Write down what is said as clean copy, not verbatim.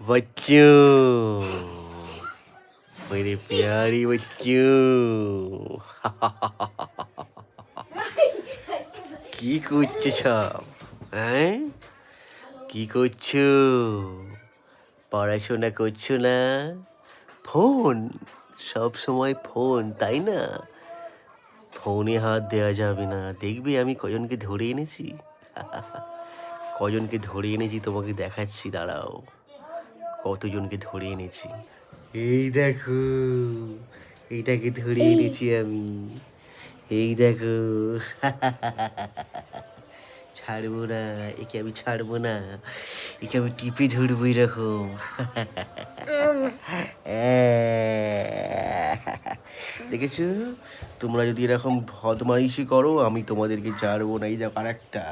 बच्चों, मेरे प्यारे बच्चों। কি করছো সব? হ্যাঁ, কি করছো? পড়াশোনা করছো না? ফোন, সব সময় ফোন, তাই না? ফোনে হাত দেওয়া যাবে না। দেখবে আমি কজনকে ধরে এনেছি। কজনকে ধরে এনেছি তোমাকে দেখাচ্ছি, দাঁড়াও। কতজনকে ধরে এনেছি এই দেখো, এইটাকে ধরে এনেছি আমি। এই দেখো। ছাড়বো না, একে আমি ছাড়বো না। একে আমি টিপে ধরবো এরকম। দেখেছো, তোমরা যদি এরকম বদমাইশি করো আমি তোমাদেরকে ছাড়বো না। এই দেখো আরেকটা।